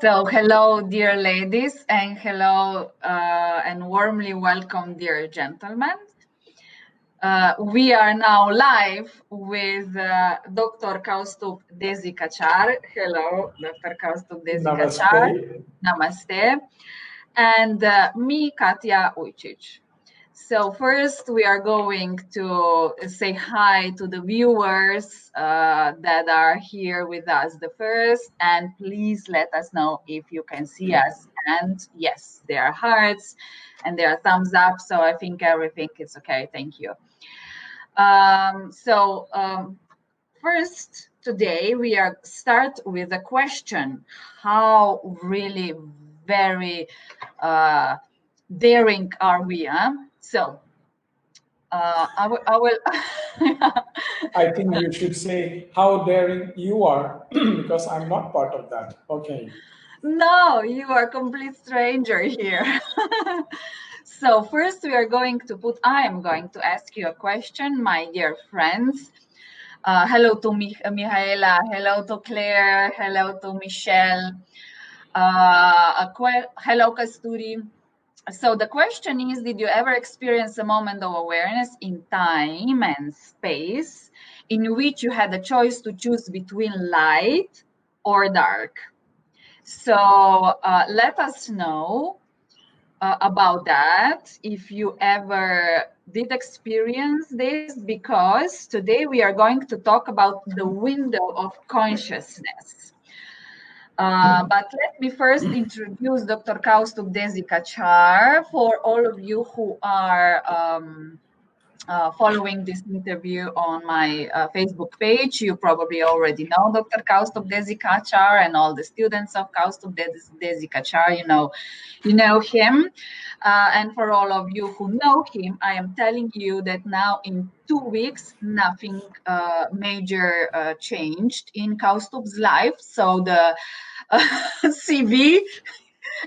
So hello, dear ladies, and hello and warmly welcome, dear gentlemen. We are now live with Dr. Kausthub Desikachar. Hello, Dr. Kausthub Desikachar. Namaste. And me, Katja Ujcic. So first, we are going to say hi to the viewers that are here with us the first, and please let us know if you can see us. And yes, there are hearts and there are thumbs up, so I think everything is okay. Thank you. First, today we are start with a question: how really very daring are we? So I will. I think you should say how daring you are because I'm not part of that. Okay. No, you are a complete stranger here. So first we are going to I am going to ask you a question, my dear friends. Hello to Mihaela, hello to Claire, hello to Michelle, hello Kasturi. So the question is, did you ever experience a moment of awareness in time and space in which you had a choice to choose between light or dark? So let us know about that if you ever did experience this, because today we are going to talk about the window of consciousness. But let me first introduce Dr. Kausthub Desikachar for all of you who are following this interview on my Facebook page. You probably already know Dr. Kausthub Desikachar, and all the students of Kausthub Desikachar, you know him. And for all of you who know him, I am telling you that now in 2 weeks, nothing major changed in Kausthub's life. So the CV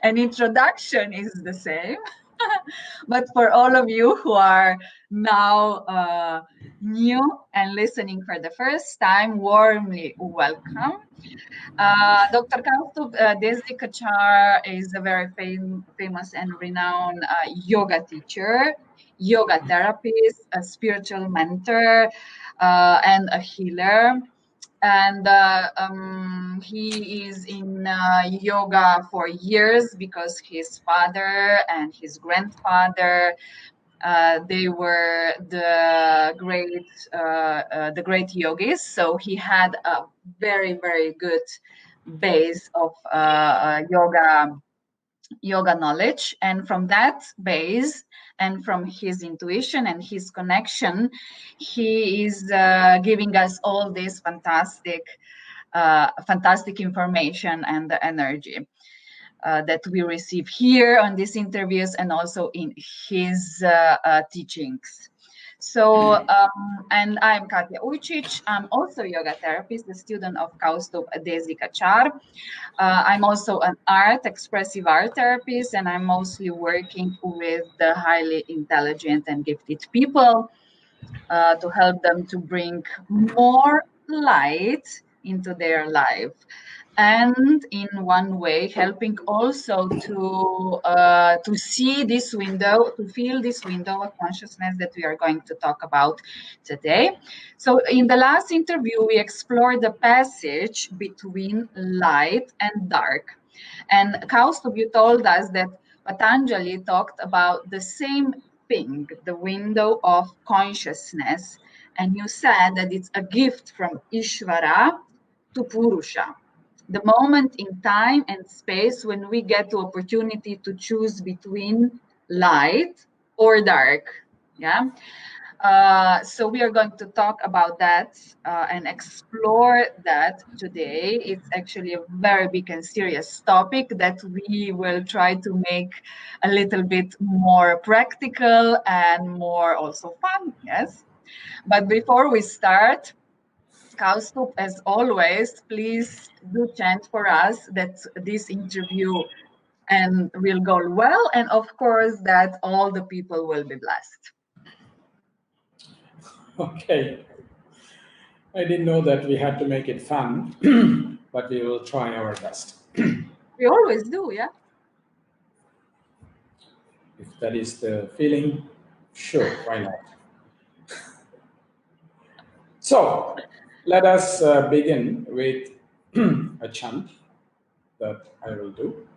and introduction is the same. But for all of you who are now new and listening for the first time, warmly welcome. Dr. Kausthub Desikachar is a very famous and renowned yoga teacher, yoga therapist, a spiritual mentor, and a healer. And he is in yoga for years because his father and his grandfather, they were the great yogis. So he had a very, very good base of yoga knowledge, and from that base and from his intuition and his connection, he is giving us all this fantastic information and the energy that we receive here on these interviews and also in his teachings. So, and I'm Katja Ujcic. I'm also a yoga therapist, a student of Kausthub Desikachar. I'm also an expressive art therapist, and I'm mostly working with the highly intelligent and gifted people to help them to bring more light into their life. And in one way, helping also to see this window, to feel this window of consciousness that we are going to talk about today. So in the last interview, we explored the passage between light and dark. And Kausthub, you told us that Patanjali talked about the same thing, the window of consciousness. And you said that it's a gift from Īśvara to Puruṣa. The moment in time and space when we get the opportunity to choose between light or dark. Yeah. So we are going to talk about that and explore that today. It's actually a very big and serious topic that we will try to make a little bit more practical and more also fun. Yes. But before we start, Kausthub, as always, please do chant for us that this interview and will go well, and of course that all the people will be blessed. Okay. I didn't know that we had to make it fun, but we will try our best. We always do, yeah. If that is the feeling, sure, why not? So let us begin with a chant that I will do.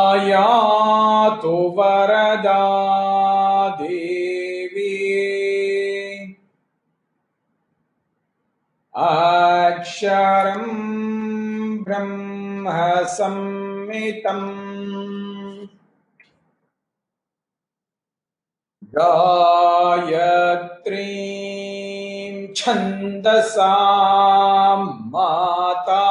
Ayatu Varada Devi Aksharam Brahma Sammitam Gayatrim Chandasam Mata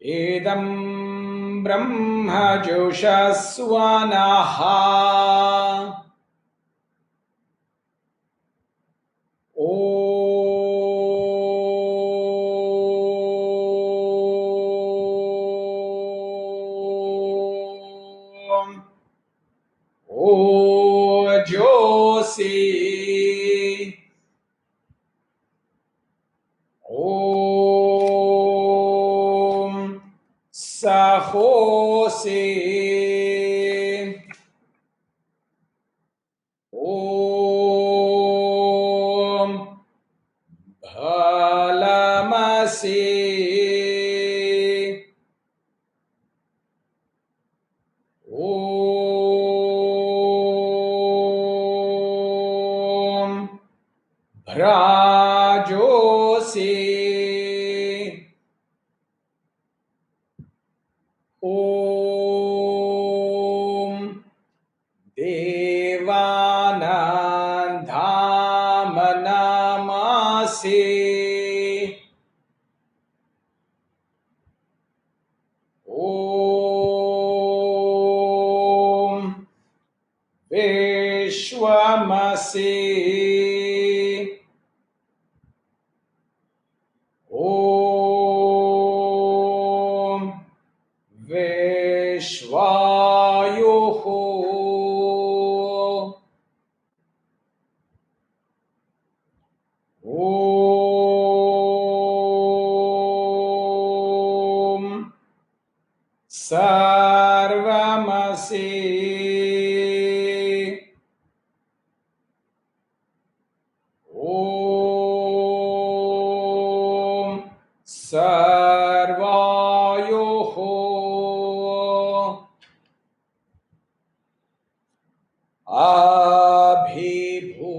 Idam Brahma Joshaswanaha Josi Om Sahosi Om Bhalamasi Om Brajosi Om Devanandhamanamasi Om Vishwamasi Om Vishwayuhu Om Sarvamasi Om Sarvayuhu Abhibhuro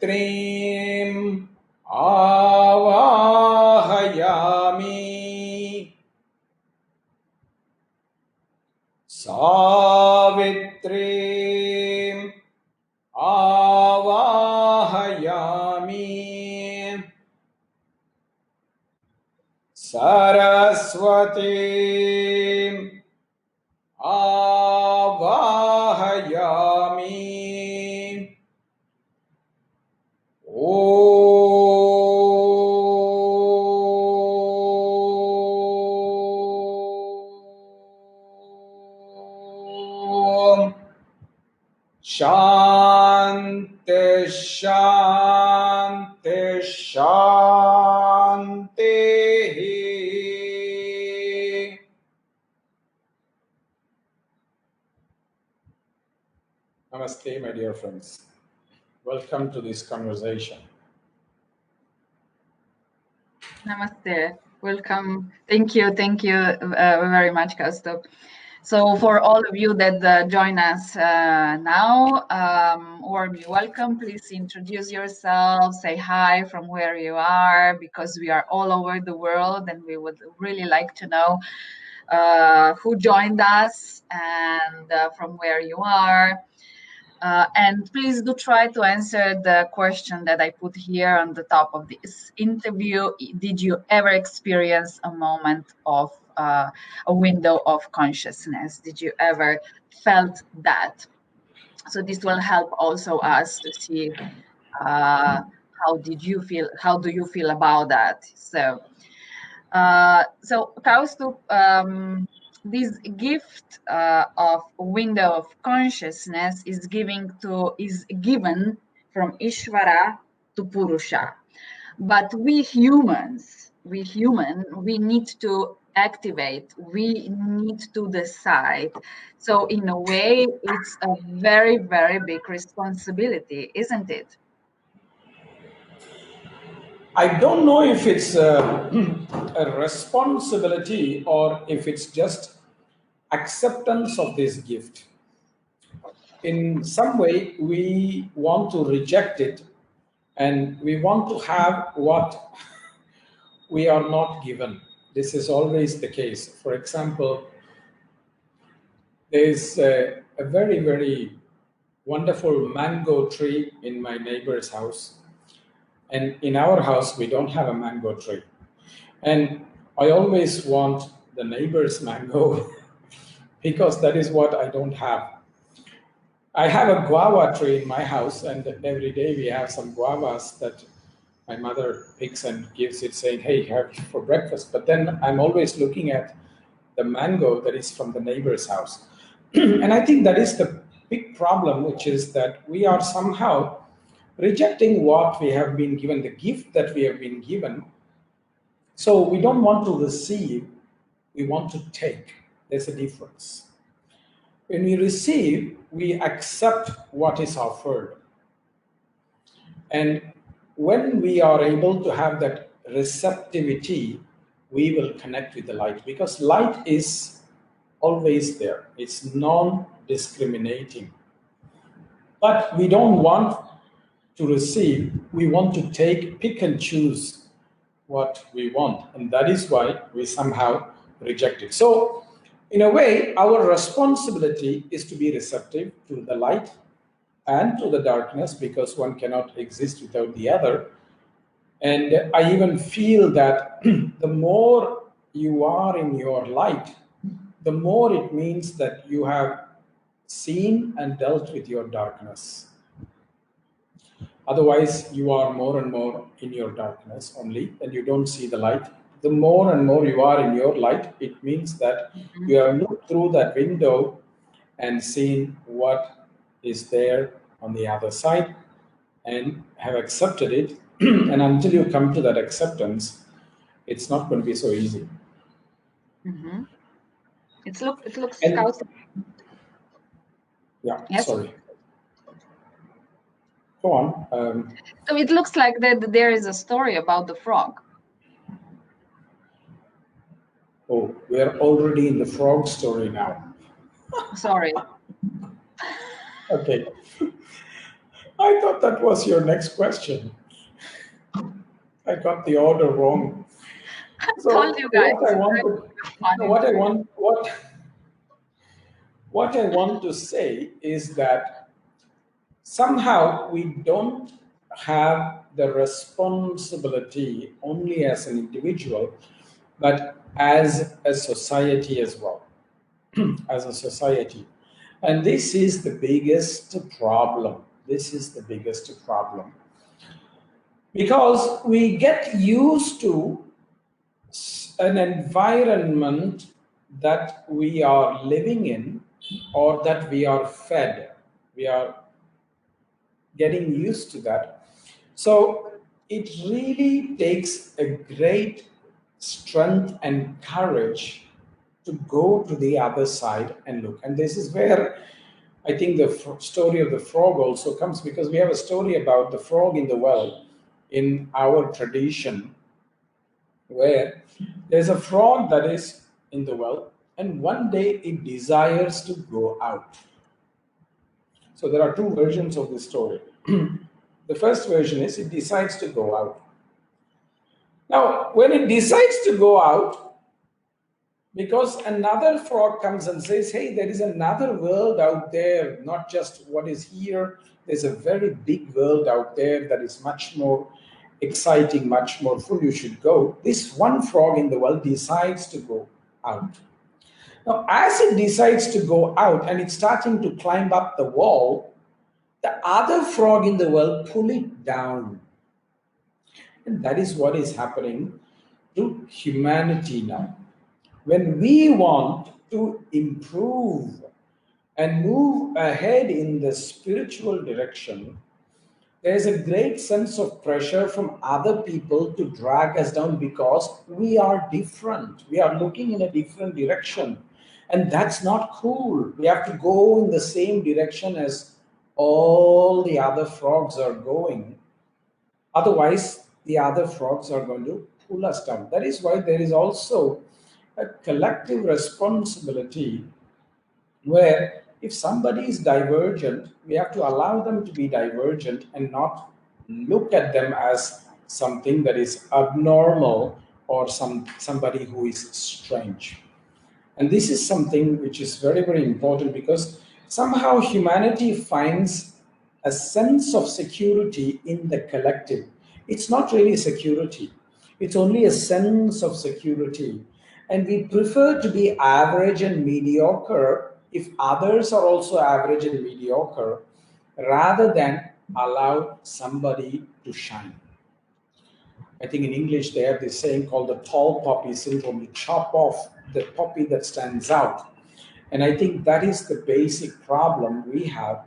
Gayatrim Avahayami Savitrim Avahayami Saraswati Avahayami Om Shanti Shanti Shanti Namaste, my dear friends. Welcome to this conversation. Namaste. Welcome. Thank you. Thank you very much, Kausthub. So for all of you that join us now, warmly welcome. Please introduce yourself, say hi from where you are, because we are all over the world and we would really like to know who joined us and from where you are. And please do try to answer the question that I put here on the top of this interview. Did you ever experience a moment of a window of consciousness? Did you ever felt that? So this will help also us to see how do you feel about that? So Kausthub, this gift of window of consciousness is given from Īśvara to Puruṣa. But we need to activate, we need to decide. So in a way, it's a very, very big responsibility, isn't it? I don't know if it's a responsibility or if it's just acceptance of this gift. In some way, we want to reject it and we want to have what we are not given. This is always the case. For example, there is a very, very wonderful mango tree in my neighbor's house. And in our house, we don't have a mango tree. And I always want the neighbor's mango because that is what I don't have. I have a guava tree in my house, and every day we have some guavas that my mother picks and gives it, saying, hey, have it for breakfast. But then I'm always looking at the mango that is from the neighbor's house. And I think that is the big problem, which is that we are somehow rejecting what we have been given, the gift that we have been given. So we don't want to receive, we want to take. There's a difference. When we receive, we accept what is offered. And when we are able to have that receptivity, we will connect with the light, because light is always there. It's non-discriminating. But we don't want to receive, we want to pick and choose what we want. And that is why we somehow reject it. So, in a way, our responsibility is to be receptive to the light and to the darkness, because one cannot exist without the other. And I even feel that the more you are in your light, the more it means that you have seen and dealt with your darkness. Otherwise, you are more and more in your darkness only, and you don't see the light. The more and more you are in your light, it means that you have looked through that window and seen what is there on the other side and have accepted it. And until you come to that acceptance, it's not going to be so easy. Mm-hmm. It looks. Yeah, yes? Sorry. Go on. So it looks like that there is a story about the frog. Oh, we are already in the frog story now. Sorry. Okay. I thought that was your next question. I got the order wrong. I told you guys. What I want to say is that somehow we don't have the responsibility only as an individual, but as a society as well. As a society. And this is the biggest problem. This is the biggest problem. Because we get used to an environment that we are living in or that we are fed. We are getting used to that. So it really takes a great strength and courage to go to the other side and look. And this is where I think the story of the frog also comes, because we have a story about the frog in the well in our tradition, where there's a frog that is in the well, and one day it desires to go out. So there are two versions of this story. The first version is it decides to go out. Now, when it decides to go out, Because another frog comes and says, hey, there is another world out there, not just what is here. There's a very big world out there that is much more exciting, much more full. You should go. This one frog in the world decides to go out. Now, as it decides to go out and it's starting to climb up the wall, the other frog in the world pull it down. And that is what is happening to humanity now. When we want to improve and move ahead in the spiritual direction, there is a great sense of pressure from other people to drag us down because we are different. We are looking in a different direction. And that's not cool. We have to go in the same direction as all the other frogs are going. Otherwise, the other frogs are going to pull us down. That is why there is also a collective responsibility where if somebody is divergent, we have to allow them to be divergent and not look at them as something that is abnormal or somebody who is strange. And this is something which is very, very important because somehow humanity finds a sense of security in the collective. It's not really security, it's only a sense of security. And we prefer to be average and mediocre if others are also average and mediocre rather than allow somebody to shine. I think in English they have this saying called the tall poppy syndrome. You chop off the poppy that stands out. And I think that is the basic problem we have,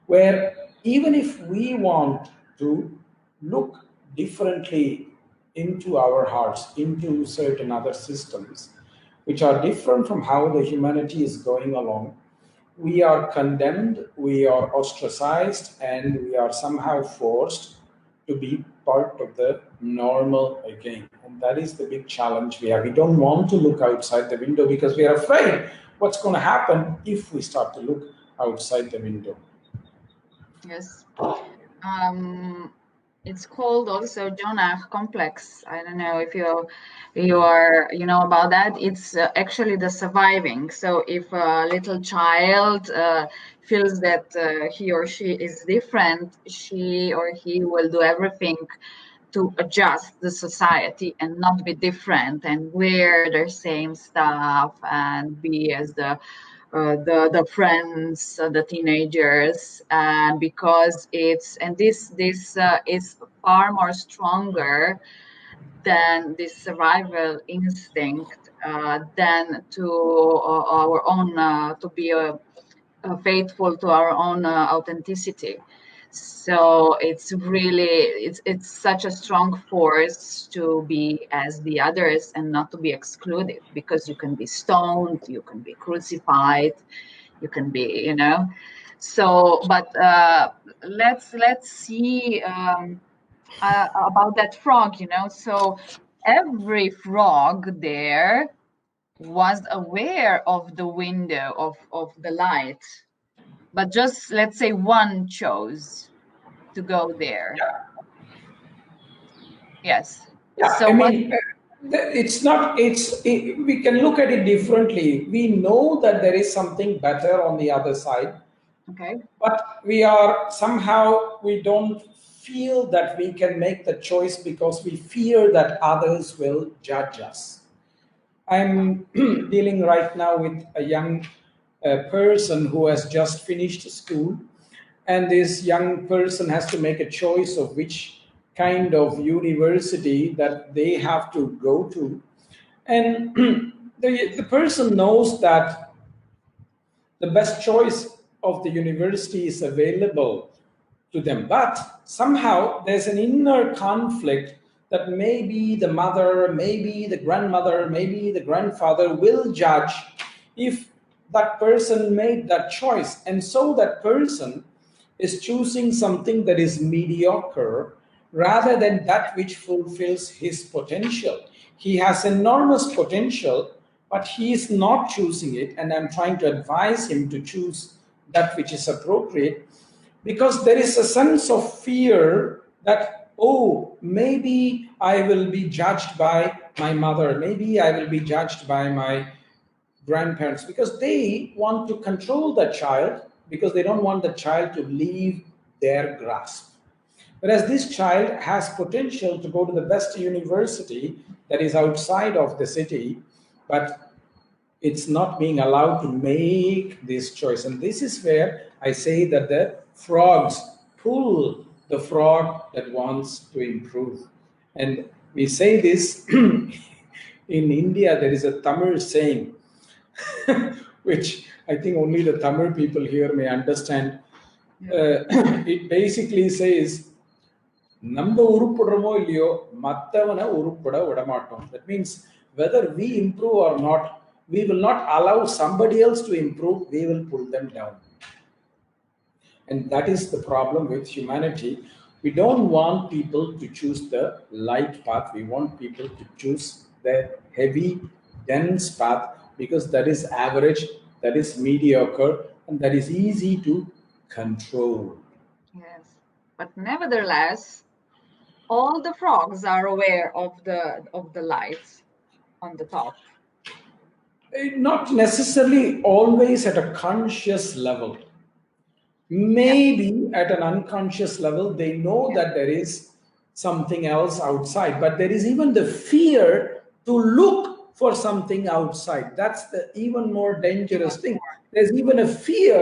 where even if we want to look differently into our hearts, into certain other systems, which are different from how the humanity is going along, we are condemned, we are ostracized, and we are somehow forced to be part of the normal again. And that is the big challenge we have. We don't want to look outside the window because we are afraid what's going to happen if we start to look outside the window. Yes. It's called also Jonah Complex. I don't know if you know about that. It's actually the surviving. So if a little child feels that he or she is different, she or he will do everything to adjust the society and not be different and wear the same stuff and be as the friends, the teenagers, because this is far more stronger than this survival instinct than to our own to be faithful to our own authenticity. So it's really it's such a strong force to be as the others and not to be excluded, because you can be stoned, you can be crucified, you can be, so but let's see about that frog. So every frog there was aware of the window of the light, but just let's say one chose to go there. Yes. Yeah, So I mean, we can look at it differently. We know that there is something better on the other side. Okay. But we don't feel that we can make the choice because we fear that others will judge us. I'm dealing right now with a young person who has just finished school, and this young person has to make a choice of which kind of university that they have to go to. And the person knows that the best choice of the university is available to them. But somehow there's an inner conflict that maybe the mother, maybe the grandmother, maybe the grandfather will judge if that person made that choice. And so that person is choosing something that is mediocre rather than that which fulfills his potential. He has enormous potential, but he is not choosing it. And I'm trying to advise him to choose that which is appropriate, because there is a sense of fear that, oh, maybe I will be judged by my mother, maybe I will be judged by my grandparents, because they want to control the child, because they don't want the child to leave their grasp. Whereas this child has potential to go to the best university that is outside of the city, but it's not being allowed to make this choice. And this is where I say that the frogs pull the frog that wants to improve. And we say this in India, there is a Tamil saying, which I think only the Tamil people here may understand. It basically says, நம்ம உருப்படுறோமோ இல்லையோ மற்றவனை உருப்பட விட மாட்டோம். That means whether we improve or not, we will not allow somebody else to improve, we will pull them down. And that is the problem with humanity. We don't want people to choose the light path. We want people to choose the heavy, dense path, because that is average, that is mediocre, and that is easy to control. Yes, but nevertheless, all the frogs are aware of the lights on the top. Not necessarily always at a conscious level. Maybe at an unconscious level, they know that there is something else outside, but there is even the fear to look for something outside. That's the even more dangerous thing. There's even a fear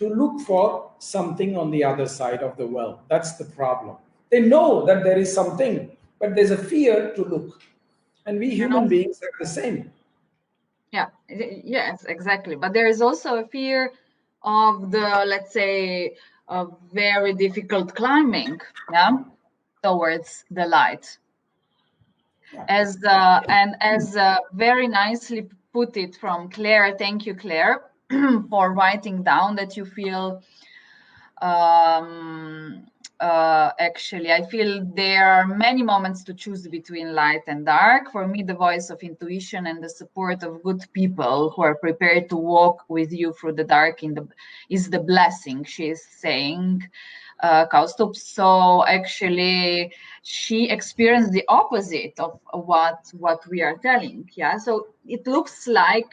to look for something on the other side of the well. That's the problem. They know that there is something, but there's a fear to look. And we human beings are the same. Yeah, yes, exactly. But there is also a fear of the, let's say, very difficult climbing, towards the light. As very nicely put it from Claire, thank you, Claire, for writing down that you feel. Actually, I feel there are many moments to choose between light and dark. For me, the voice of intuition and the support of good people who are prepared to walk with you through the dark is the blessing, she is saying, Kausthub. So actually, she experienced the opposite of what we are telling. Yeah, so it looks like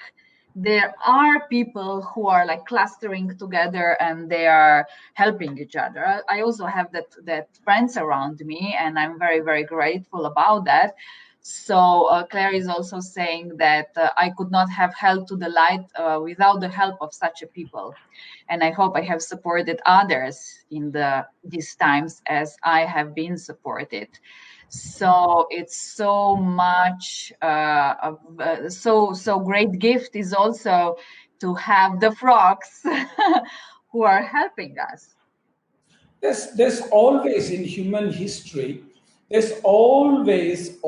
there are people who are like clustering together and they are helping each other. I also have that friends around me, and I'm very, very grateful about that. So Claire is also saying that I could not have held to the light without the help of such a people. And I hope I have supported others in these times as I have been supported. So it's so much so great gift is also to have the frogs who are helping us. There's always in human history, there's always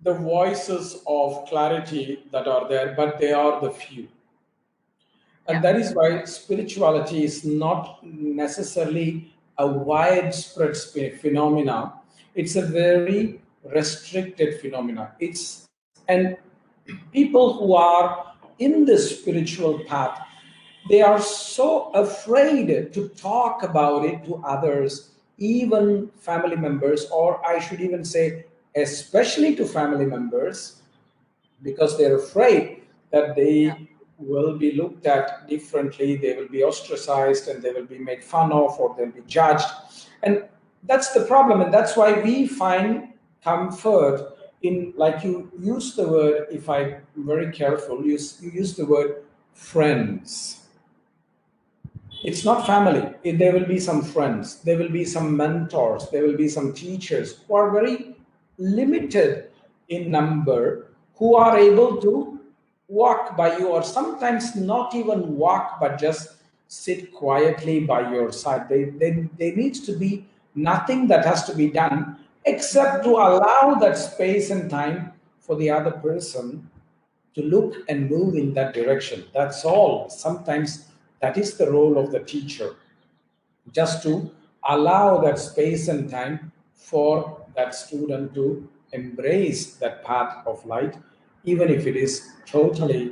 the voices of clarity that are there, but they are the few. And that is why spirituality is not necessarily a widespread phenomena. It's a very restricted phenomena. And people who are in the spiritual path, they are so afraid to talk about it to others, even family members, or I should even say especially to family members, because they're afraid that they will be looked at differently, they will be ostracized, and they will be made fun of, or they'll be judged. And that's the problem. And that's why we find comfort in, like you use the word, if I'm very careful, you use the word friends. It's not family. There will be some friends, there will be some mentors, there will be some teachers who are very limited in number, who are able to walk by you, or sometimes not even walk, but just sit quietly by your side. There needs to be nothing that has to be done except to allow that space and time for the other person to look and move in that direction. That's all. Sometimes that is the role of the teacher, just to allow that space and time for that student to embrace that path of light, even if it is totally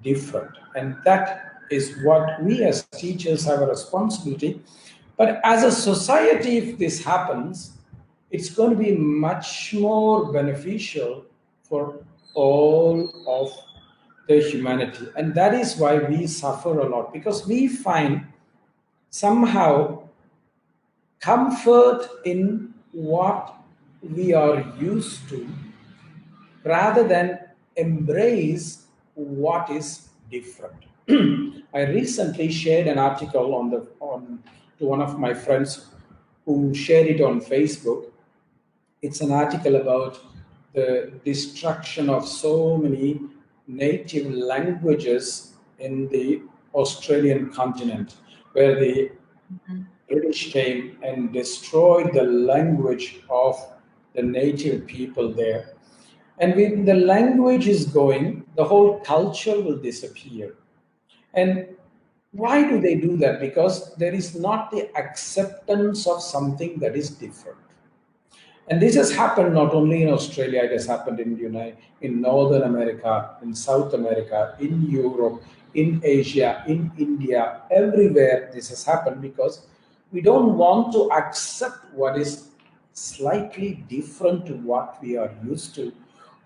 different. And that is what we as teachers have a responsibility. But as a society, if this happens, it's going to be much more beneficial for all of the humanity. And that is why we suffer a lot, because we find somehow comfort in what we are used to rather than embrace what is different. I recently shared an article on to one of my friends who shared it on Facebook. It's an article about the destruction of so many native languages in the Australian continent, where the British came and destroyed the language of the native people there. And when the language is going, the whole culture will disappear. And why do they do that? Because there is not the acceptance of something that is different. And this has happened not only in Australia, it has happened in Northern America, in South America, in Europe, in Asia, in India, everywhere this has happened because we don't want to accept what is slightly different to what we are used to.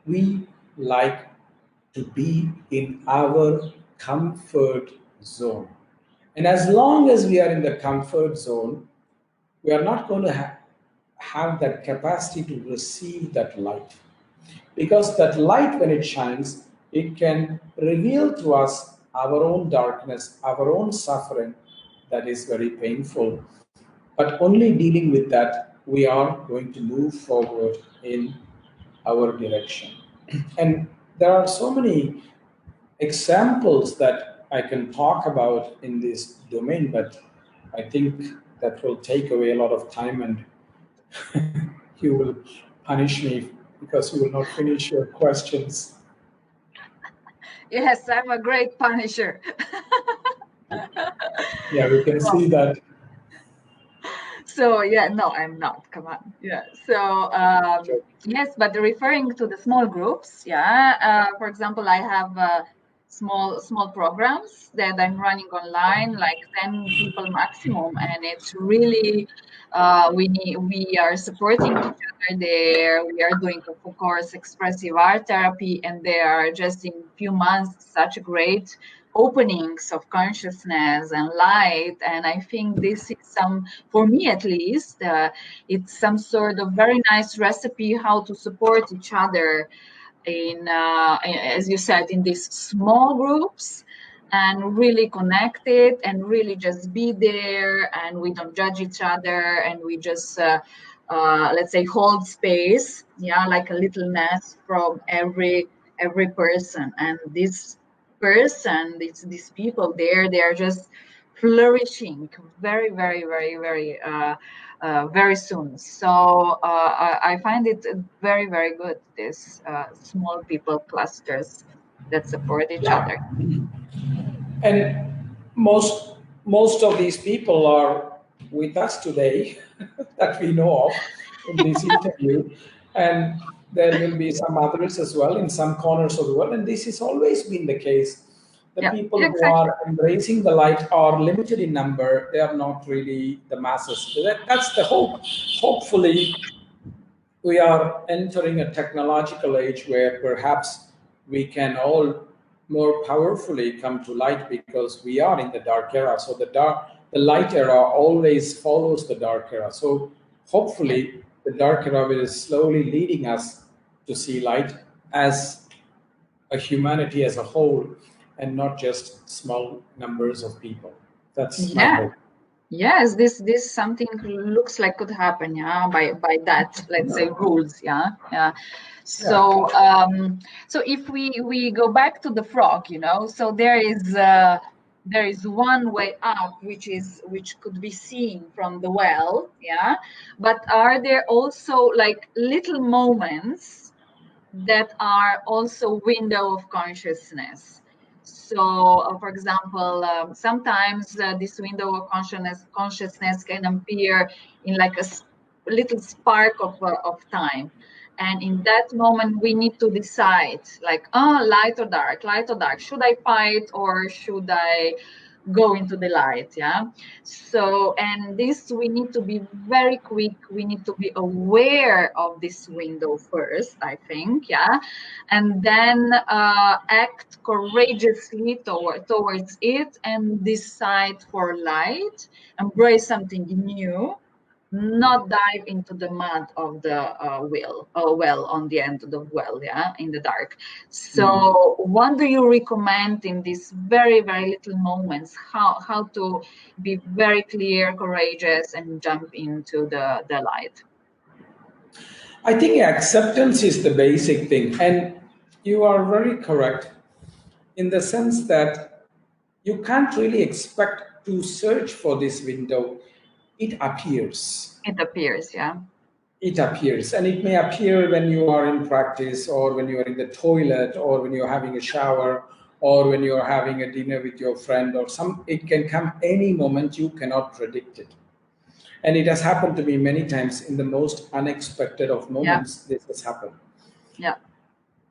We like to be in our comfort zone. And as long as we are in the comfort zone, we are not going to have that capacity to receive that light. Because that light, when it shines, it can reveal to us our own darkness, our own suffering that is very painful. But only dealing with that, we are going to move forward in our direction. And there are so many examples that I can talk about in this domain, but I think that will take away a lot of time and you will punish me because you will not finish your questions. Yes, I'm a great punisher. Yeah, we can see that. So yeah, no, I'm not. Come on. Yeah. So yes, but referring to the small groups, yeah. For example, I have small programs that I'm running online, like 10 people maximum, and it's really we are supporting each other there. We are doing, of course, expressive art therapy, and they are just in few months such great openings of consciousness and light. And I think this is some, for me at least, it's some sort of very nice recipe how to support each other in, as you said, in these small groups, and really connect it and really just be there, and we don't judge each other, and we just let's say hold space, yeah, like a little nest from every person. And this person, these people there, they are just flourishing very soon. So I find it very, very good, this small people clusters that support each other. And most of these people are with us today that we know of in this interview. And there will be some others as well in some corners of the world. And this has always been the case. The Yeah, people who exactly. are embracing the light are limited in number. They are not really the masses. That's the hope. Hopefully, we are entering a technological age where perhaps we can all more powerfully come to light because we are in the dark era. So the light era always follows the dark era. So Yeah. hopefully the dark era will slowly leading us to see light as a humanity as a whole and not just small numbers of people. That's my Yeah. hope. Yes, this something looks like could happen, yeah, by that, let's say, rules, yeah, yeah. Yeah. So if we go back to the frog, so there is one way up, which could be seen from the well, yeah, but are there also like little moments that are also window of consciousness? So, for example, sometimes this window of consciousness can appear in like a little spark of time. And in that moment, we need to decide, like, light or dark, light or dark. Should I fight or should I go into the light. Yeah. So, and this, we need to be very quick. We need to be aware of this window first, I think. Yeah. And then act courageously towards it and decide for light, embrace something new, not dive into the mud of the well, on the end of the well, yeah, in the dark. So what do you recommend in these very, very little moments, how to be very clear, courageous, and jump into the light? I think acceptance is the basic thing. And you are very correct in the sense that you can't really expect to search for this window. It appears. It appears, yeah. It appears. And it may appear when you are in practice, or when you are in the toilet, or when you're having a shower, or when you're having a dinner with your friend, or it can come any moment. You cannot predict it. And it has happened to me many times in the most unexpected of moments. Yeah. This has happened. Yeah.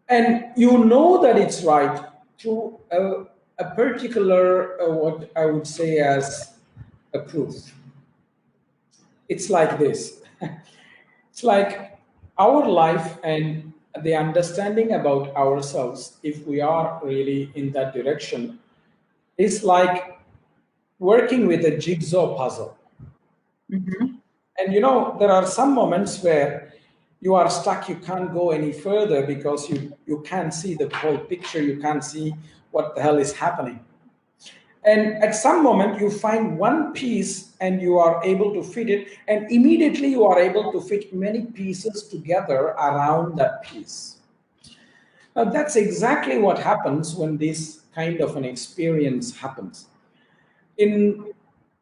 And you know that it's right through a particular, what I would say as a proof. It's like this. It's like our life and the understanding about ourselves, if we are really in that direction, is like working with a jigsaw puzzle. Mm-hmm. And you know, there are some moments where you are stuck, you can't go any further because you can't see the whole picture, you can't see what the hell is happening. And at some moment you find one piece and you are able to fit it, and immediately you are able to fit many pieces together around that piece. Now that's exactly what happens when this kind of an experience happens. In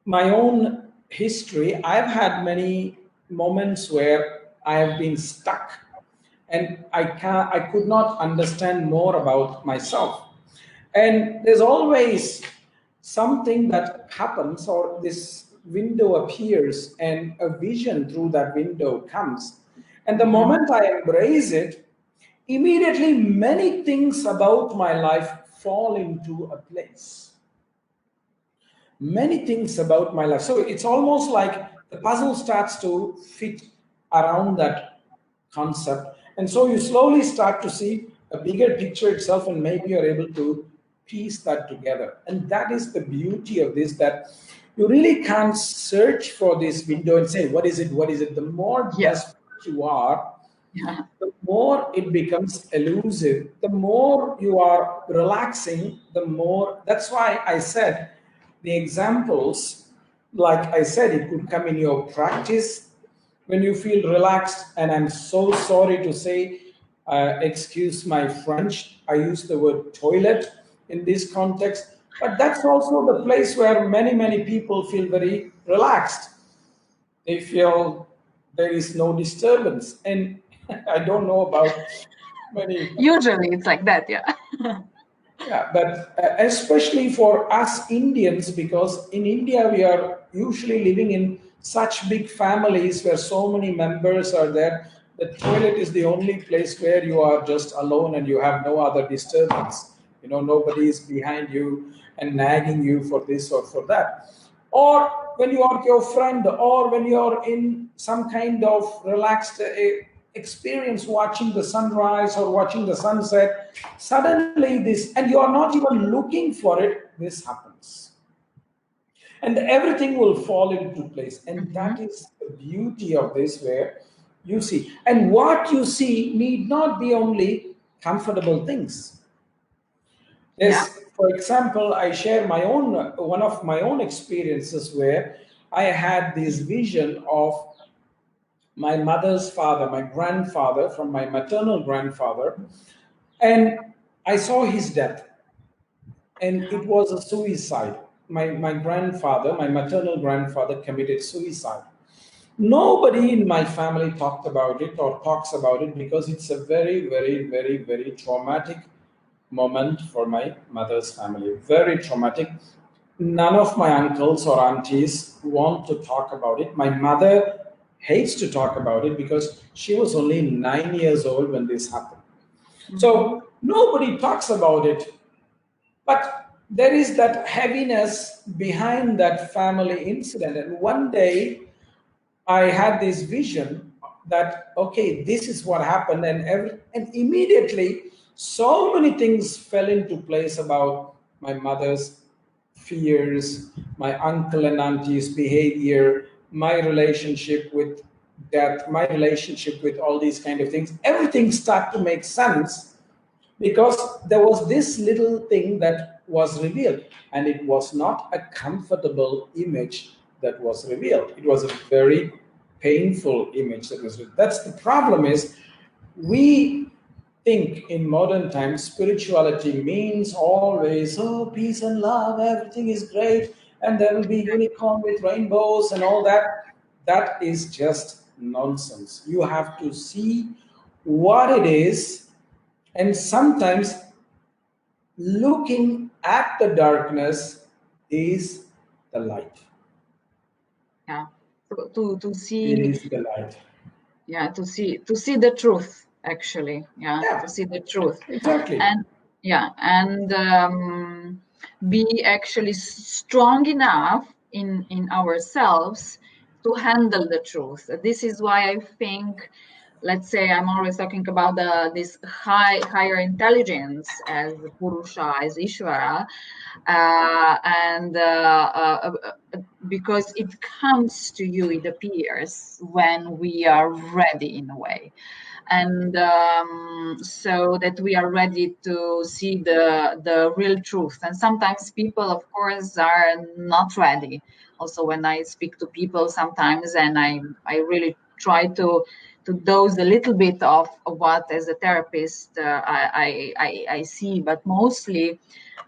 my own history, I've had many moments where I have been stuck and I could not understand more about myself. And there's always something that happens, or this window appears and a vision through that window comes. And the moment I embrace it, immediately many things about my life fall into a place. Many things about my life. So it's almost like the puzzle starts to fit around that concept. And so you slowly start to see a bigger picture itself, and maybe you're able to piece that together. And that is the beauty of this, that you really can't search for this window and say, what is it? What is it? The more desperate you are, the more it becomes elusive. The more you are relaxing, the more. That's why I said the examples, like I said, it could come in your practice when you feel relaxed. And I'm so sorry to say, excuse my French, I use the word toilet in this context, but that's also the place where many people feel very relaxed. They feel there is no disturbance. And I don't know about many. Usually it's like that, yeah. Yeah, but especially for us Indians, because in India we are usually living in such big families where so many members are there. The toilet is the only place where you are just alone and you have no other disturbance. You know, nobody is behind you and nagging you for this or for that. Or when you are with your friend, or when you are in some kind of relaxed experience watching the sunrise or watching the sunset, suddenly this, and you are not even looking for it, this happens. And everything will fall into place. And that is the beauty of this, where you see. And what you see need not be only comfortable things. Yes, for example, I share one of my own experiences where I had this vision of my mother's father, my grandfather, from my maternal grandfather, and I saw his death, and it was a suicide. My grandfather, my maternal grandfather, committed suicide. Nobody in my family talked about it or talks about it, because it's a very traumatic moment for my mother's family. Very traumatic. None of my uncles or aunties want to talk about it. My mother hates to talk about it because she was only 9 years old when this happened. So nobody talks about it. But there is that heaviness behind that family incident. And one day I had this vision that, okay, this is what happened. And immediately so many things fell into place about my mother's fears, my uncle and auntie's behavior, my relationship with death, my relationship with all these kind of things. Everything started to make sense because there was this little thing that was revealed, and it was not a comfortable image that was revealed. It was a very painful image that was revealed. That's the problem. Is we think in modern times spirituality means always, oh, peace and love, everything is great, and there will be unicorn with rainbows and all that. That is just nonsense. You have to see what it is, and sometimes looking at the darkness is the light. Yeah. To see. It is the light. Yeah, to see the truth, actually. Yeah, to see the truth. Exactly. And yeah, and be actually strong enough in ourselves to handle the truth. This is why I think, let's say, I'm always talking about this higher intelligence as Puruṣa, as Īśvara, and because it comes to you, it appears when we are ready, in a way, and so that we are ready to see the real truth. And sometimes people, of course, are not ready. Also, when I speak to people sometimes, and I really try to dose a little bit of what, as a therapist, I see, but mostly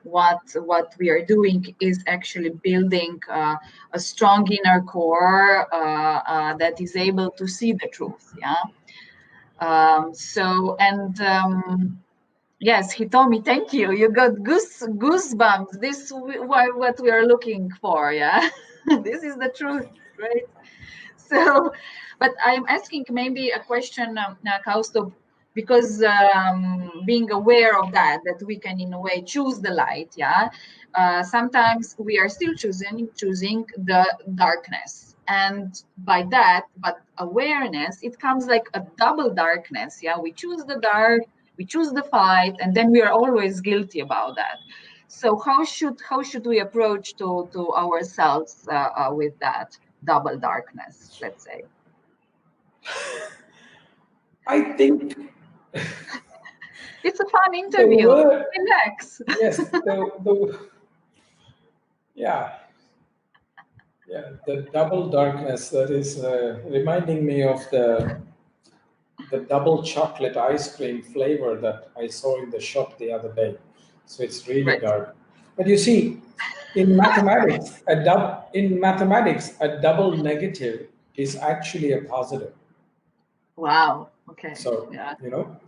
what we are doing is actually building a strong inner core that is able to see the truth. Yeah. Yes, he told me, thank you. You got goosebumps. This what we are looking for. Yeah. This is the truth, right? So, but I'm asking maybe a question, Kausthub, because being aware of that we can, in a way, choose the light. Yeah. Sometimes we are still choosing the darkness, and by that, but awareness, it comes like a double darkness. Yeah. We choose the dark, we choose the fight, and then we are always guilty about that. So how should we approach to ourselves with that double darkness, let's say? I think It's a fun the interview. word, Relax. yes, yeah, the double darkness, that is reminding me of the double chocolate ice cream flavor that I saw in the shop the other day. So it's really Right. dark. But you see, in mathematics, a double negative is actually a positive. Wow. Okay. So Yeah.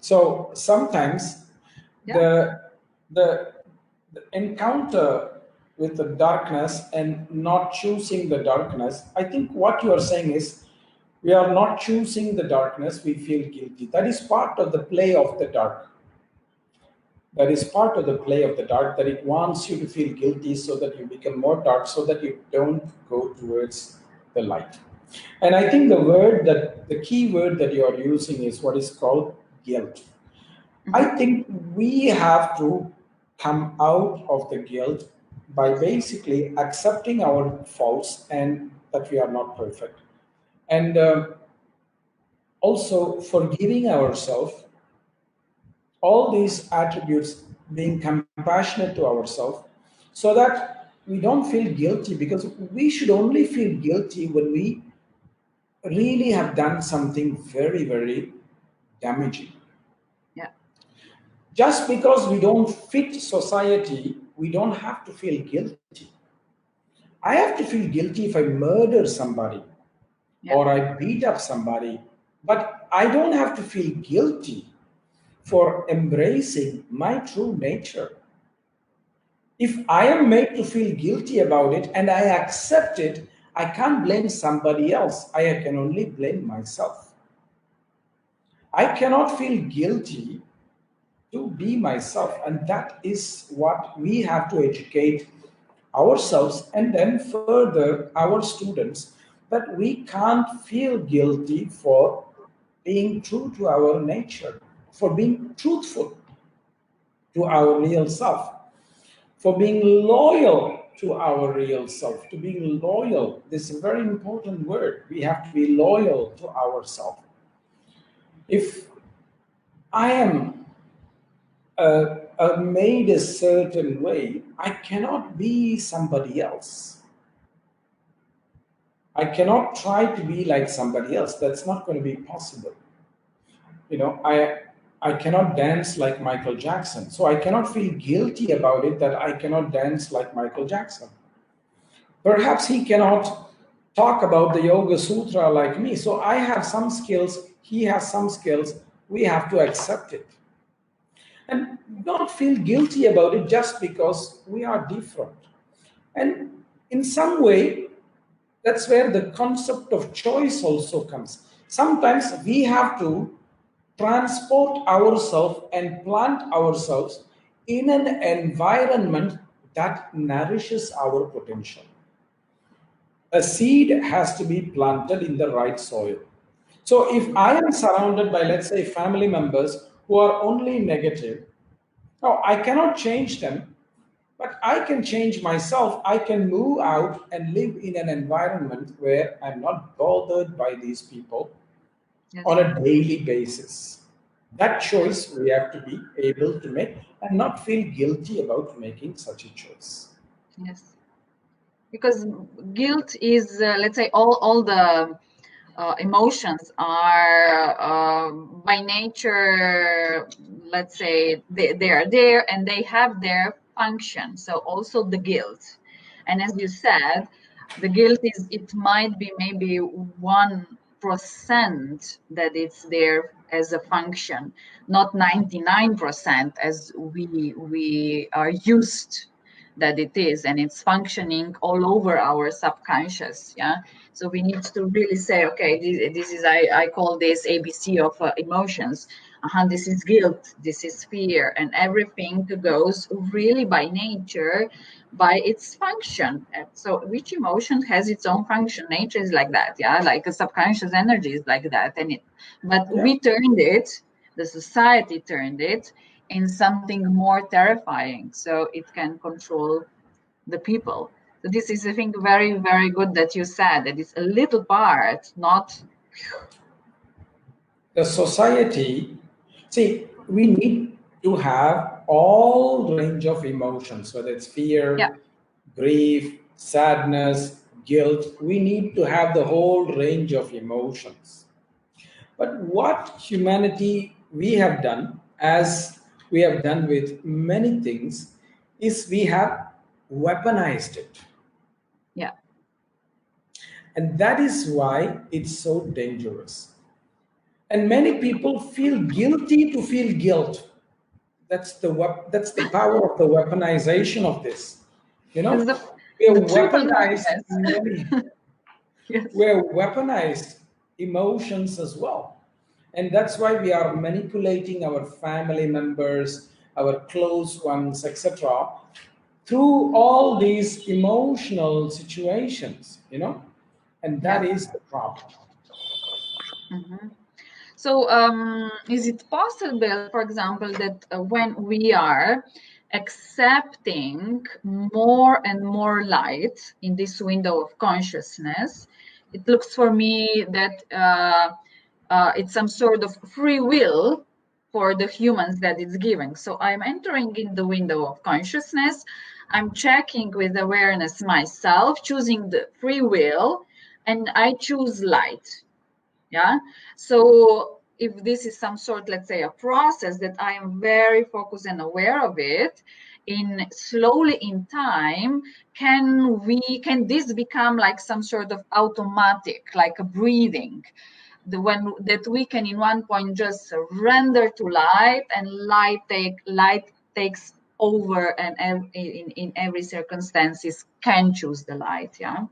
so sometimes Yeah. the the encounter with the darkness and not choosing the darkness, I think what you are saying is we are not choosing the darkness, we feel guilty. That is part of the play of the dark. That is part of the play of the dark, that it wants you to feel guilty so that you become more dark, so that you don't go towards the light. And I think the key word that you are using is what is called guilt. I think we have to come out of the guilt by basically accepting our faults and that we are not perfect. And also forgiving ourselves, all these attributes, being compassionate to ourselves, so that we don't feel guilty, because we should only feel guilty when we really have done something very, very damaging. Yeah. Just because we don't fit society, we don't have to feel guilty. I have to feel guilty if I murder somebody or I beat up somebody, but I don't have to feel guilty for embracing my true nature. If I am made to feel guilty about it and I accept it, I can't blame somebody else. I can only blame myself. I cannot feel guilty to to be myself. And that is what we have to educate ourselves and then further our students, that we can't feel guilty for being true to our nature, for being truthful to our real self, for being loyal to our real self, to being loyal. This is a very important word. We have to be loyal to ourselves. If I am made a certain way, I cannot be somebody else. I cannot try to be like somebody else. That's not going to be possible. You know, I cannot dance like Michael Jackson. So I cannot feel guilty about it that I cannot dance like Michael Jackson. Perhaps he cannot talk about the Yoga Sutra like me. So I have some skills, he has some skills. We have to accept it. And not feel guilty about it just because we are different. And in some way, that's where the concept of choice also comes. Sometimes we have to transport ourselves and plant ourselves in an environment that nourishes our potential. A seed has to be planted in the right soil. So if I am surrounded by, let's say, family members who are only negative, now I cannot change them, but I can change myself. I can move out and live in an environment where I'm not bothered by these people on a daily basis. That choice we have to be able to make and not feel guilty about making such a choice. Yes. Because guilt is, let's say, all the emotions are by nature, let's say, they are there and they have their function. So also the guilt. And as you said, the guilt is, it might be maybe 1% that it's there as a function, not 99% as we are used that it is, and it's functioning all over our subconscious. Yeah, so we need to really say, okay, this is, I call this ABC of emotions. This is guilt, this is fear, and everything goes really by nature, by its function. So which emotion has its own function? Nature is like that. Yeah, like a subconscious energy is like that. But we turned it, the society turned it in something more terrifying, so it can control the people. So this is, I think, very, very good that you said that it's a little part, not the society. See, we need to have all range of emotions, whether it's fear, grief, sadness, guilt. We need to have the whole range of emotions. But what humanity we have done, as we have done with many things, is we have weaponized it. Yeah. And that is why it's so dangerous. And many people feel guilty to feel guilt. That's the power of the weaponization of this. You know, we have weaponized many. Yes. We have weaponized emotions as well. And that's why we are manipulating our family members, our close ones, etc., through all these emotional situations, you know, and that is the problem. Mm-hmm. So is it possible, for example, that when we are accepting more and more light in this window of consciousness, it looks for me that it's some sort of free will for the humans that it's giving. So I'm entering in the window of consciousness, I'm checking with awareness myself, choosing the free will, and I choose light. Yeah, so if this is some sort, let's say, a process that I am very focused and aware of it, in slowly in time, can this become like some sort of automatic, like a breathing, that we can in one point just surrender to light, and light takes over, and in every circumstances can choose the light. Yeah.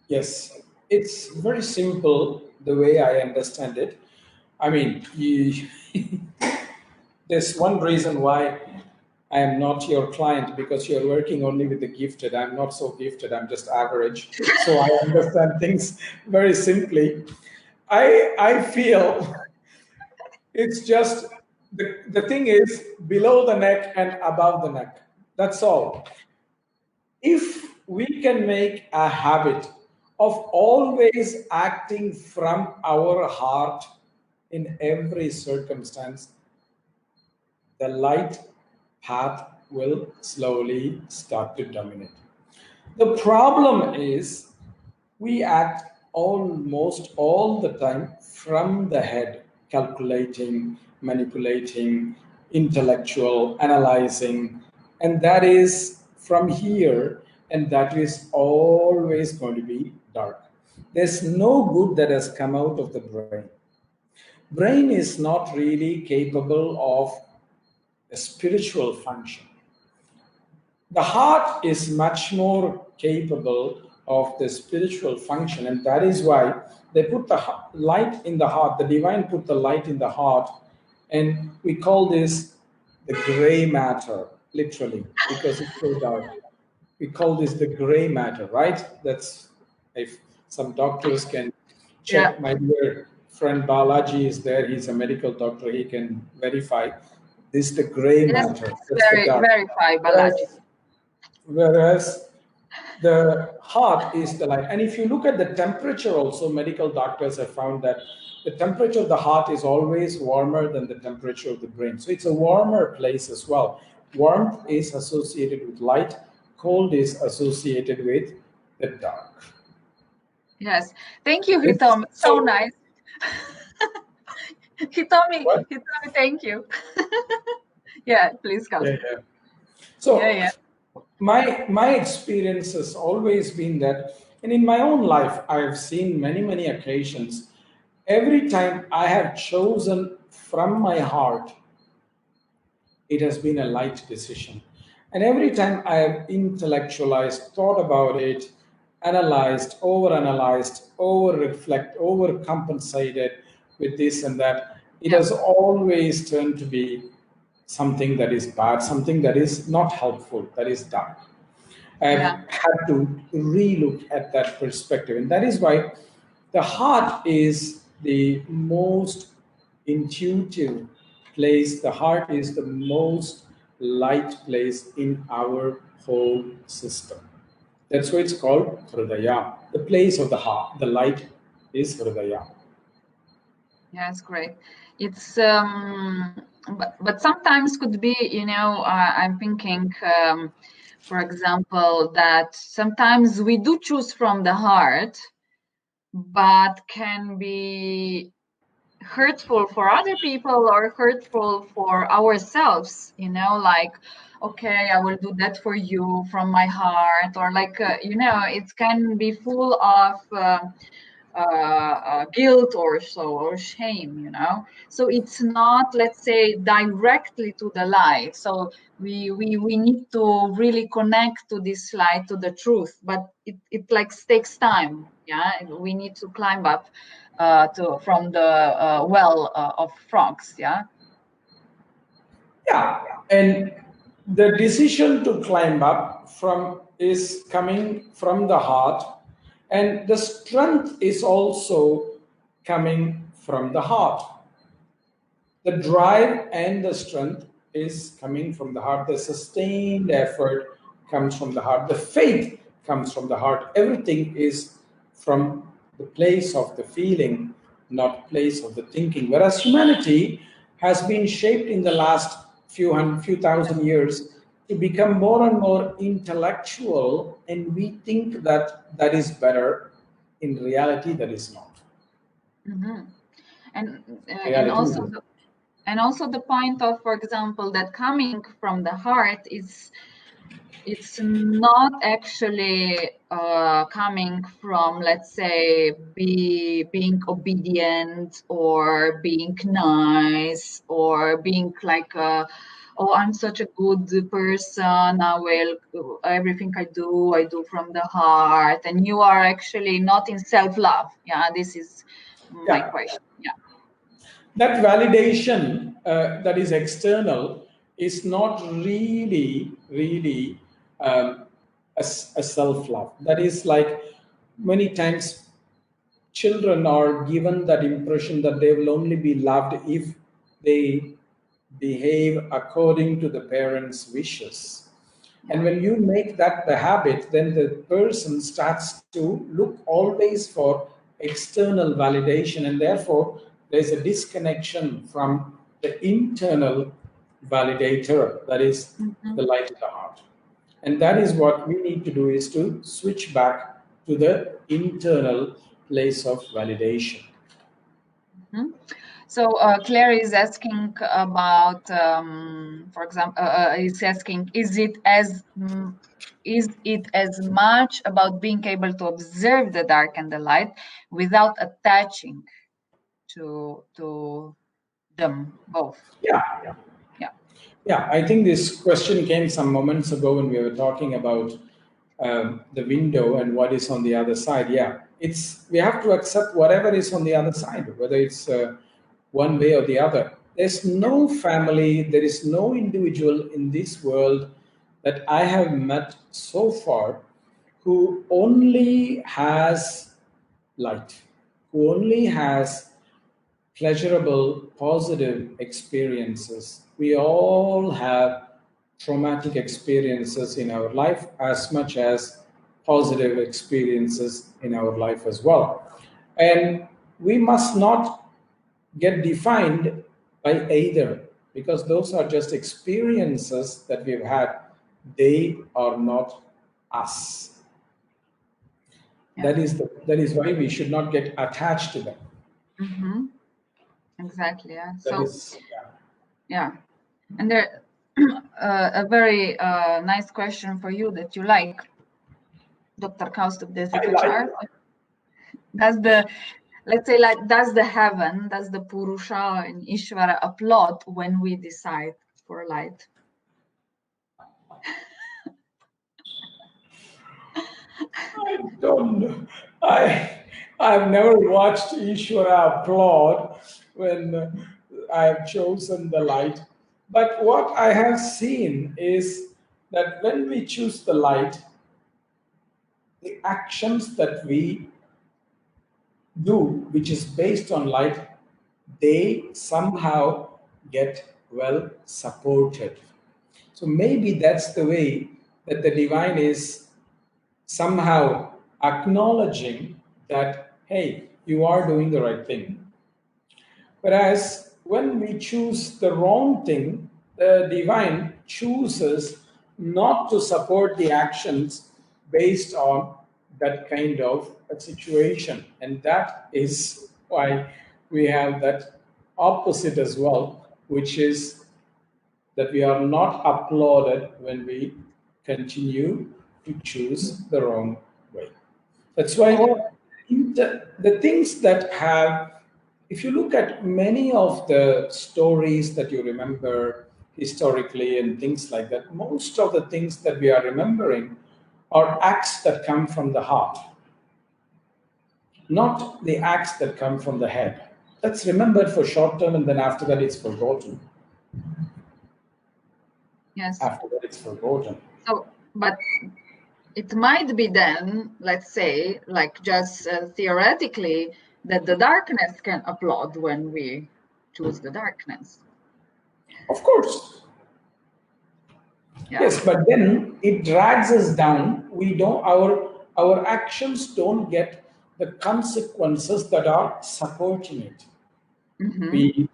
Yes, it's very simple the way I understand it. I mean, there's one reason why I am not your client, because you're working only with the gifted. I'm not so gifted. I'm just average. So I understand things very simply. I feel it's just the thing is below the neck and above the neck. That's all. If we can make a habit of always acting from our heart in every circumstance, the light path will slowly start to dominate. The problem is we act almost all the time from the head, calculating, manipulating, intellectual, analyzing, and that is from here, and that is always going to be dark. There's no good that has come out of the brain. Brain is not really capable of a spiritual function. The heart is much more capable of the spiritual function, and that is why they put the light in the heart. The divine put the light in the heart, and we call this the gray matter, literally, because it's so dark. We call this the gray matter, right? That's, if some doctors can check. Yeah. My dear friend Balaji is there. He's a medical doctor. He can verify. This is the gray Yes, matter. That's the dark. verify, Balaji. Whereas the heart is the light. And if you look at the temperature also, medical doctors have found that the temperature of the heart is always warmer than the temperature of the brain. So it's a warmer place as well. Warmth is associated with light, cold is associated with the dark. Yes, thank you, Hitom. So nice. He told me thank you. Yeah, please come. Yeah. So my experience has always been that, and in my own life, I have seen many occasions, every time I have chosen from my heart, it has been a light decision. And every time I have intellectualized, thought about it, analyzed, overanalyzed, over-reflect, overcompensated with this and that, it has always turned to be something that is bad, something that is not helpful, that is dark. I've had to relook at that perspective. And that is why the heart is the most intuitive place. The heart is the most light place in our whole system. That's why it's called Hridaya. The place of the heart, the light is Hridaya. Yes, great. It's but sometimes could be, you know, I'm thinking, for example, that sometimes we do choose from the heart, but can be hurtful for other people or hurtful for ourselves, you know, like, okay, I will do that for you from my heart, or like, you know, it can be full of guilt or so, or shame, you know. So it's not, let's say, directly to the light. So we need to really connect to this light, to the truth, but it like takes time. Yeah, we need to climb up from the well of frogs. Yeah. And the decision to climb up from is coming from the heart, and the strength is also coming from the heart. The drive and the strength is coming from the heart. The sustained effort comes from the heart. The faith comes from the heart. Everything is from the place of the feeling, not place of the thinking. Whereas humanity has been shaped in the last few thousand years to become more and more intellectual, and we think that that is better. In reality, that is not. Mm-hmm. And also the point of, for example, that coming from the heart is, it's not actually coming from, let's say, being obedient or being nice or being like, oh, I'm such a good person, I will, everything I do from the heart, and you are actually not in self-love. Yeah, this is my question. Yeah. that validation that is external is not really a self-love. That is like many times children are given that impression that they will only be loved if they behave according to the parents' wishes. And when you make that the habit, then the person starts to look always for external validation, and therefore there's a disconnection from the internal validator, that is the light in the heart. And that is what we need to do, is to switch back to the internal place of validation. So Claire is asking about, for example, is asking, is it as much about being able to observe the dark and the light without attaching to them both? Yeah, I think this question came some moments ago when we were talking about the window and what is on the other side. Yeah, we have to accept whatever is on the other side, whether it's one way or the other. There's no family, there is no individual in this world that I have met so far who only has light, who only has pleasurable, positive experiences. We all have traumatic experiences in our life as much as positive experiences in our life as well. And we must not get defined by either, because those are just experiences that we've had. They are not us. Yeah. That is why we should not get attached to them. Mm-hmm. Exactly. Yeah. Yeah. And there, a very nice question for you that you like, Dr. Kausthub Desikachar. Does the heaven, does the Puruṣa and Īśvara applaud when we decide for light? I don't know. I've never watched Īśvara applaud when I have chosen the light. But what I have seen is that when we choose the light, the actions that we do, which is based on light, they somehow get well supported. So maybe that's the way that the divine is somehow acknowledging that, hey, you are doing the right thing. Whereas when we choose the wrong thing, the divine chooses not to support the actions based on that kind of a situation. And that is why we have that opposite as well, which is that we are not applauded when we continue to choose the wrong way. That's why the things that have, if you look at many of the stories that you remember historically and things like that, most of the things that we are remembering are acts that come from the heart, not the acts that come from the head. That's remembered for short term, and then after that it's forgotten. Yes. After that it's forgotten. So, but it might be then, let's say, like just theoretically, that the darkness can applaud when we choose the darkness. Of course. Yeah. Yes, but then it drags us down. We don't, our actions don't get the consequences that are supporting it. Mm-hmm.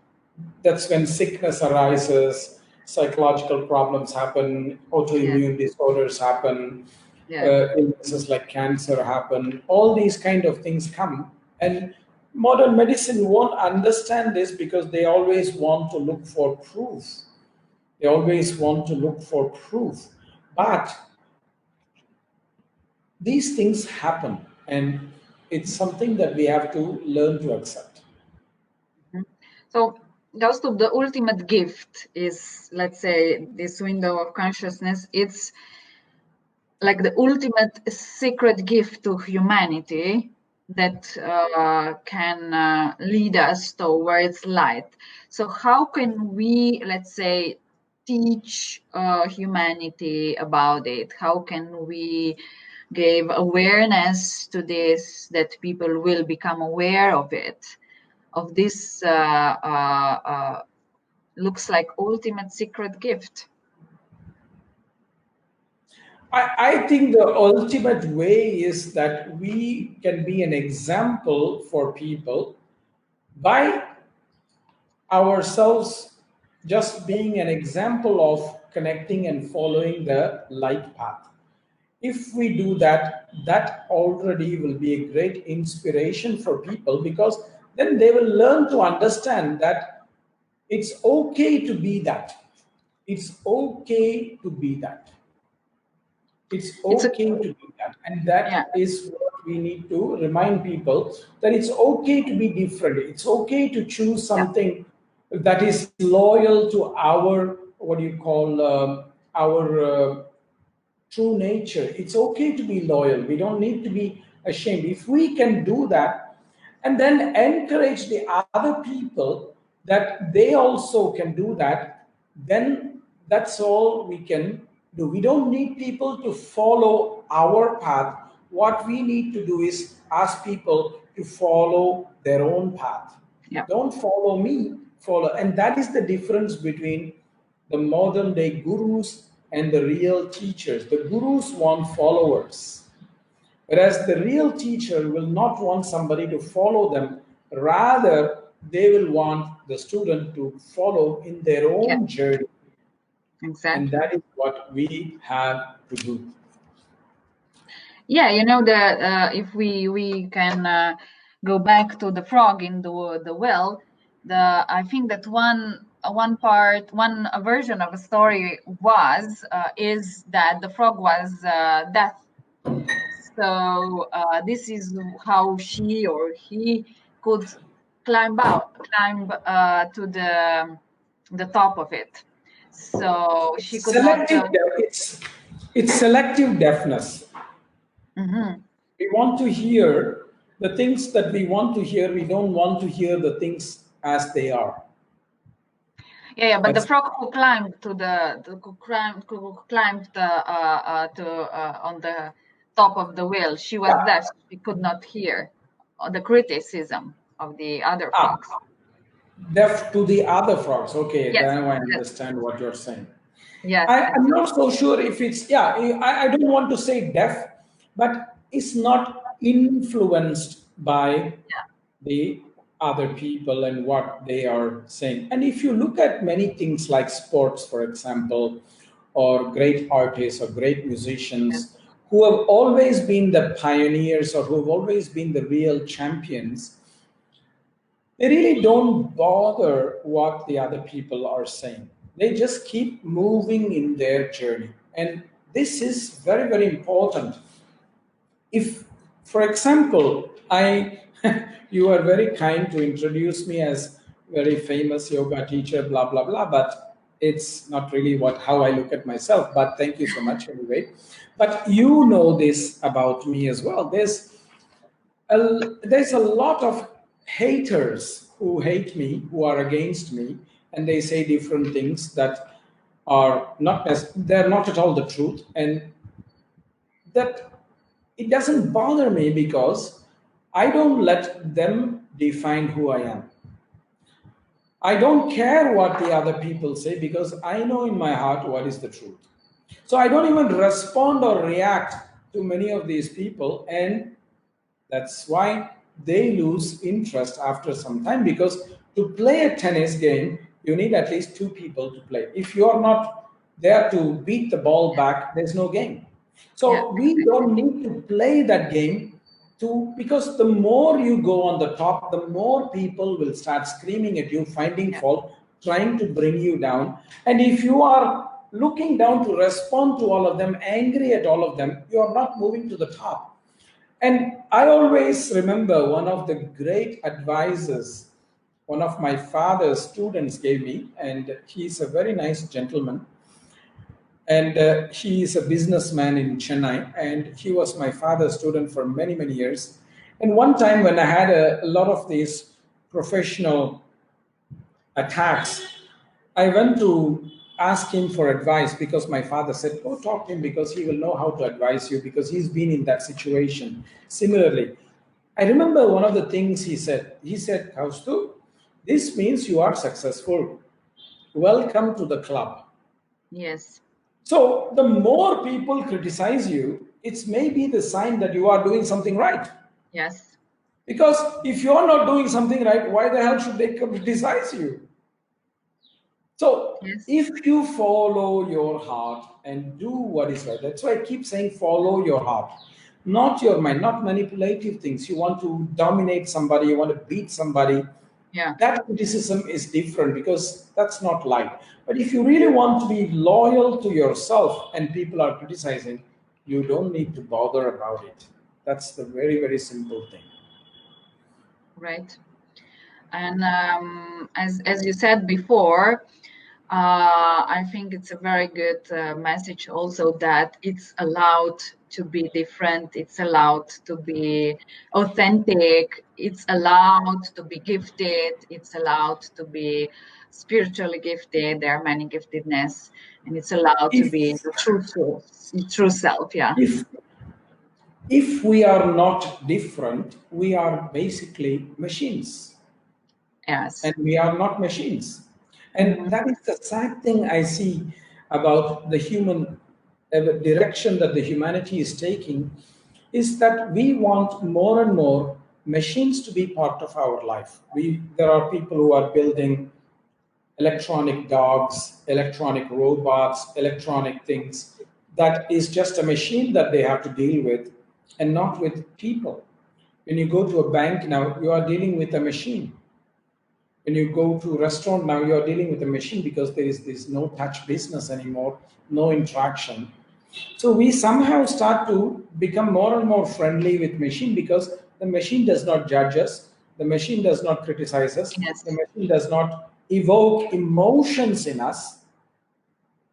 That's when sickness arises, psychological problems happen, autoimmune disorders happen, illnesses like cancer happen. All these kind of things come. And modern medicine won't understand this because they always want to look for proof. They always want to look for proof. But these things happen, and it's something that we have to learn to accept. So, Kausthub, the ultimate gift is, let's say, this window of consciousness. It's like the ultimate secret gift to humanity that can lead us towards light. So how can we, let's say, teach humanity about it? How can we give awareness to this, that people will become aware of it, of this looks like ultimate secret gift? I think the ultimate way is that we can be an example for people by ourselves just being an example of connecting and following the light path. If we do that, that already will be a great inspiration for people, because then they will learn to understand that it's okay to be that. It's okay to be that. It's It's a, okay to do that. And yeah, that is what we need to remind people, that it's okay to be different. It's okay to choose yeah, something that is loyal to our, what do you call, our true nature. It's okay to be loyal. We don't need to be ashamed. If we can do that and then encourage the other people that they also can do that, then that's all we can do. We don't need people to follow our path. What we need to do is ask people to follow their own path. yeah. Don't follow me, follow. And that is the difference between the modern day gurus and the real teachers. The gurus want followers, whereas the real teacher will not want somebody to follow them. Rather, they will want the student to follow in their Yeah, own journey. And exactly. that is what we have to do. Yeah, you know, the if we can go back to the frog in the well, I think that one part, one version of a story was is that the frog was deaf. So this is how she or he could climb to the top of it. So she could not. It's selective deafness. Mhm. We want to hear the things that we want to hear. We don't want to hear the things as they are. Yeah, but the That's frog who climbed who climbed on the top of the wheel, she was yeah. deaf. She could not hear the criticism of the other Ah, frogs. deaf to the other frogs. Okay, Yes, now I yes, understand what you're saying. yes, I'm exactly. not so sure if it's, yeah, I don't want to say deaf, but it's not influenced by the other people and what they are saying. And if you look at many things like sports, for example, or great artists or great Yes, musicians who have always been the pioneers or who have always been the real champions, they really don't bother what the other people are saying. They just keep moving in their journey. And this is very, very important. If, for example, I, you are very kind to introduce me as very famous yoga teacher, blah, blah, blah, but it's not really what how I look at myself. But thank you so much anyway. But you know this about me as well. There's a lot of haters who hate me, who are against me, and they say different things that are not they're not at all the truth, and that it doesn't bother me because I don't let them define who I am. I don't care what the other people say because I know in my heart what is the truth. So I don't even respond or react to many of these people, and that's why they lose interest after some time, because to play a tennis game, you need at least two people to play. If you're not there to beat the ball back, there's no game. yeah, So we exactly. don't need to play that game to, because the more you go on the top, the more people will start screaming at you, finding Yeah, fault, trying to bring you down. And if you are looking down to respond to all of them, angry at all of them, you are not moving to the top. And I always remember one of the great advices one of my father's students gave me, and he's a very nice gentleman. And he is a businessman in Chennai, and he was my father's student for many, many years. And one time when I had a lot of these professional attacks, I went to ask him for advice because my father said, go talk to him because he will know how to advise you because he's been in that situation. Similarly, I remember one of the things he said. He said, Kausthub, this means you are successful. Welcome to the club. Yes. So the more people criticize you, it's maybe the sign that you are doing something right. Yes. Because if you're not doing something right, why the hell should they criticize you? So Yes. if you follow your heart and do what is right, that's why I keep saying follow your heart, not your mind, not manipulative things. You want to dominate somebody, you want to beat somebody. Yeah. That criticism is different because that's not light. But if you really want to be loyal to yourself and people are criticizing, you don't need to bother about it. That's the very, very simple thing. Right. And as you said before, I think it's a very good message also that it's allowed to be different. It's allowed to be authentic. It's allowed to be gifted. It's allowed to be spiritually gifted. There are many giftedness, and it's allowed to If be the true self. Yeah. if if we are not different, we are basically machines. Yes. And we are not machines. And Mhm. that is the sad thing I see about the human direction that the humanity is taking is that we want more and more machines to be part of our life. There are people who are building electronic dogs, electronic robots, electronic things that is just a machine that they have to deal with and not with people. When you go to a bank now, you are dealing with a machine. When you go to a restaurant now, you are dealing with a machine because there is this no touch business anymore, no interaction. So we somehow start to become more and more friendly with machine because the machine does not judge us, the machine does not criticize us, the Yes. machine does not evoke emotions in us,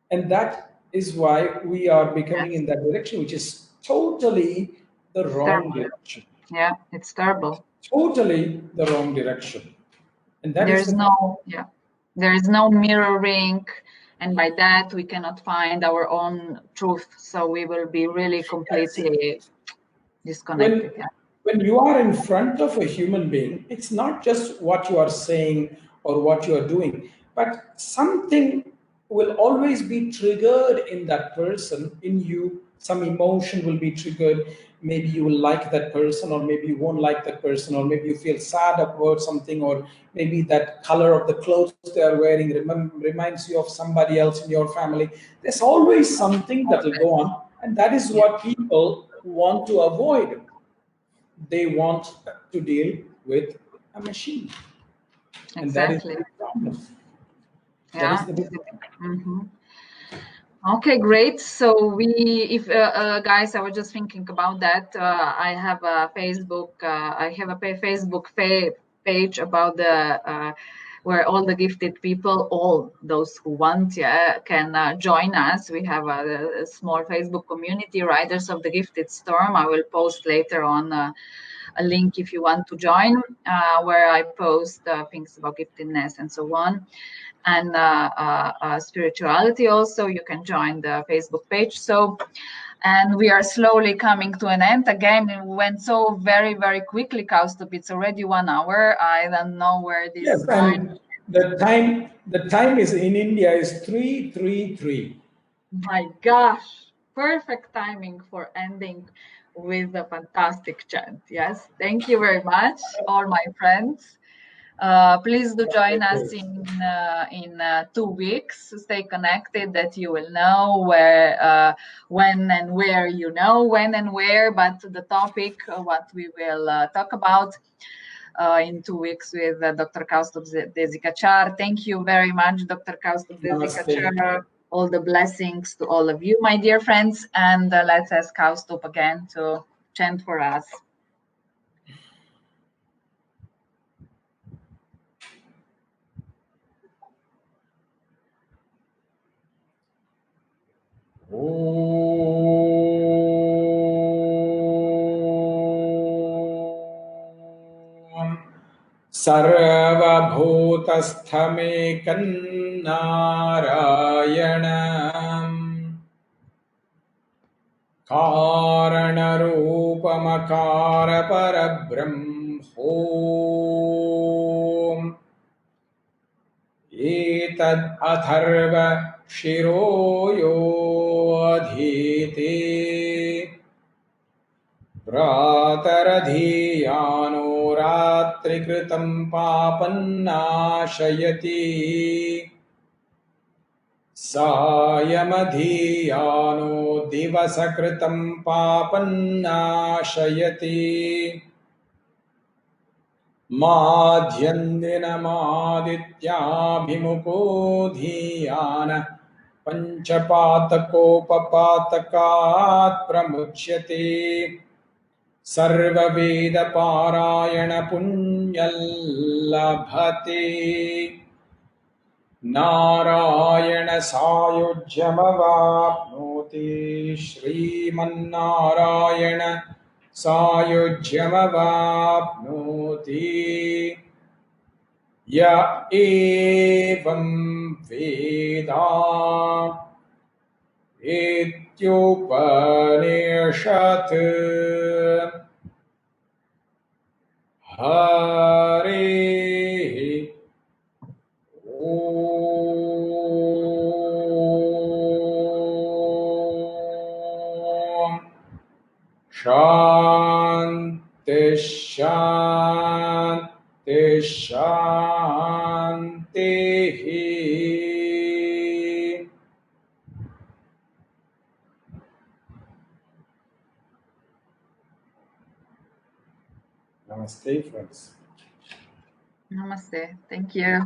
and that is why we are becoming Yes. in that direction, which is totally the It's wrong terrible. direction. Yeah. It's terrible. Totally the wrong direction. And that is There's the no, yeah, there is no mirroring, and by that we cannot find our own truth. So we will be really see, completely when disconnected. Yeah. when you are in front of a human being, it's not just what you are saying or what you are doing, but something will always be triggered in that person, in you. Some emotion will be triggered. Maybe you will like that person, or maybe you won't like that person, or maybe you feel sad about something, or maybe that color of the clothes they are wearing reminds you of somebody else in your family. There's always something that will go on, and that is Yeah. what people want to avoid. They want to deal with a machine, and that is the Exactly. big problem. That is Yeah. the big Mhm. Okay, great. So if guys, I was just thinking about that. I have a Facebook. I have a Facebook page about the where all the gifted people, all those who want, yeah, can join us. We have a small Facebook community, Riders of the Gifted Storm. I will post later on a link if you want to join, where I post things about giftedness and so on, and spirituality. Also, you can join the Facebook page. So, and we are slowly coming to an end. Again, it went so very, very quickly, Kausthub. It's already 1 hour. I don't know where yes. this time. And the time is in India is 3:33. My gosh, perfect timing for ending with a fantastic chant. Yes, thank you very much, all my friends. Please do join us in 2 weeks. Stay connected, that you will know where, when and where, when and where, but the topic, what we will talk about in 2 weeks with Dr. Kausthub Desikachar. Thank you very much, Dr. Kausthub Namaste. Desikachar. All the blessings to all of you, my dear friends. And let's ask Kausthub again to chant for us. Oh. सर्वभूतस्थमेकन्नारायणम् कारणरूपमकारपरब्रह्मोम् एतद् अथर्व शिरो योऽधीते प्रातरधीयानो रात्रिकृतं पापन्नाशयति सायमधीयानो दिवसकृतं पापन्नाशयति माध्यन्दिनमादित्याभिमुखो धीयान पञ्चपातकोपपातकात् प्रमुच्यते सर्ववेदपारायण पुण्यल्लभते नारायण सायुज्यमवाप्नोति श्रीमन्नारायण सायुज्यमवाप्नोति य एवं वेदा इत्युपनिषत् हरेः ॐ शान्ति शान्ति शान्तिः Namaste, friends. Namaste. Thank you.